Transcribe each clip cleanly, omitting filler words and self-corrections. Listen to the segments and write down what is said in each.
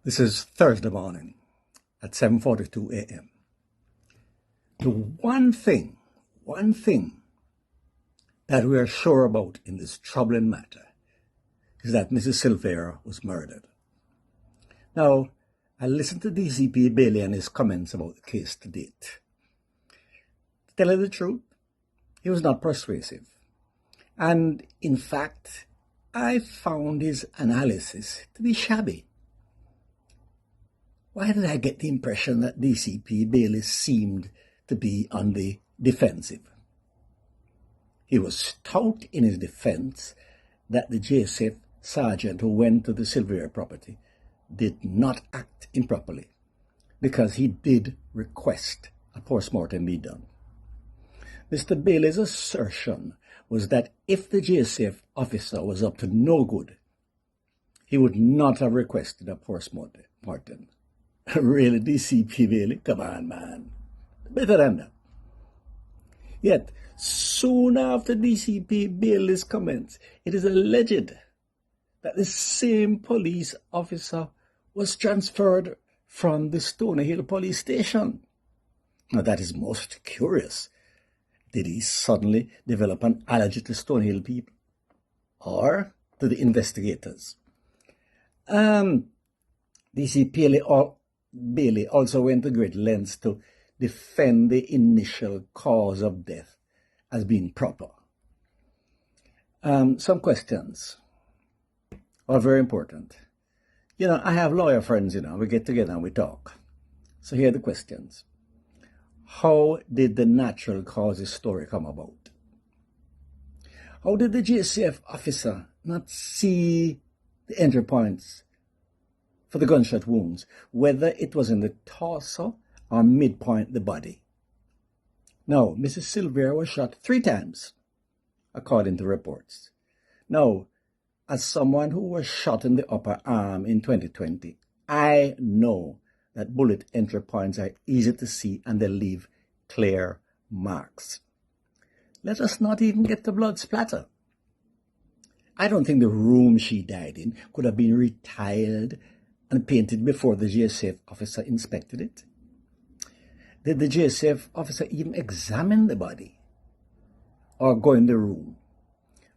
This is Thursday morning at 7:42 a.m. The one thing that we are sure about in this troubling matter is that Mrs. Silvera was murdered. Now, I listened to DCP Bailey and his comments about the case to date. To tell you the truth, he was not persuasive. And in fact, I found his analysis to be shabby. Why did I get the impression that DCP Bailey seemed to be on the defensive? He was stout in his defense that the JSF sergeant who went to the Silvera property did not act improperly because he did request a postmortem be done. Mr. Bailey's assertion was that if the JSF officer was up to no good, he would not have requested a postmortem. Really, DCP Bailey? Come on, man. Better than that. Yet, soon after DCP Bailey's comments, it is alleged that the same police officer was transferred from the Stony Hill police station. Now, that is most curious. Did he suddenly develop an allergy to Stony Hill people? Or to the investigators? DCP Bailey also went to great lengths to defend the initial cause of death as being proper. Some questions are very important. I have lawyer friends, we get together and we talk. So here are the questions. How did the natural causes story come about? How did the JCF officer not see the entry points for the gunshot wounds, whether it was in the torso or midpoint the body? Now, Mrs. Silvera was shot 3 times, according to reports. Now, as someone who was shot in the upper arm in 2020, I know that bullet entry points are easy to see and they leave clear marks. Let us not even get the blood splatter. I don't think the room she died in could have been retiled and painted before the JSF officer inspected it. Did the JSF officer even examine the body or go in the room?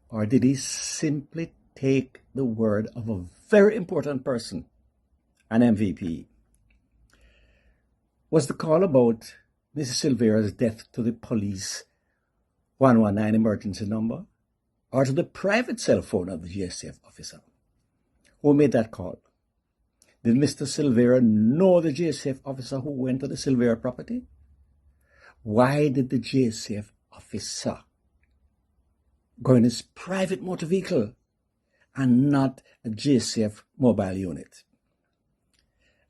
Or did he simply take the word of a very important person, an MVP? Was the call about Mrs. Silvera's death to the police 119 emergency number or to the private cell phone of the JSF officer? Who made that call? Did Mr. Silvera know the JSF officer who went to the Silvera property? Why did the JSF officer go in his private motor vehicle and not a JSF mobile unit?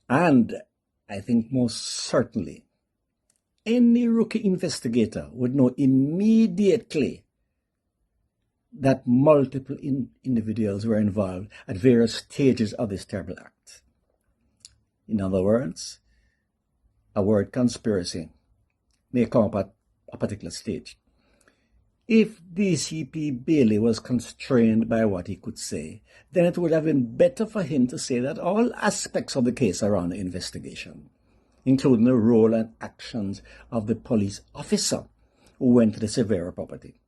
And I think most certainly any rookie investigator would know immediately that multiple individuals were involved at various stages of this terrible act. In other words, a word conspiracy may come up at a particular stage. If DCP Bailey was constrained by what he could say, then it would have been better for him to say that all aspects of the case around the investigation, including the role and actions of the police officer who went to the Silvera property.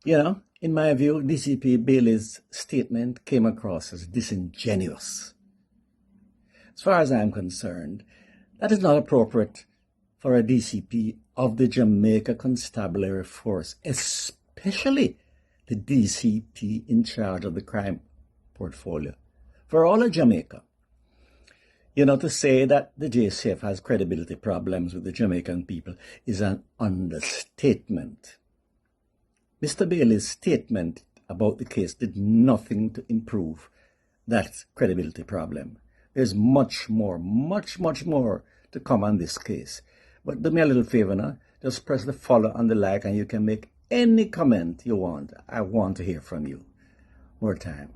In my view, DCP Bailey's statement came across as disingenuous. As far as I'm concerned, that is not appropriate for a DCP of the Jamaica Constabulary Force, especially the DCP in charge of the crime portfolio for all of Jamaica. To say that the JCF has credibility problems with the Jamaican people is an understatement. Mr. Bailey's statement about the case did nothing to improve that credibility problem. There's much more to come on this case. But do me a little favor now. Just press the follow and the like and you can make any comment you want. I want to hear from you. More time.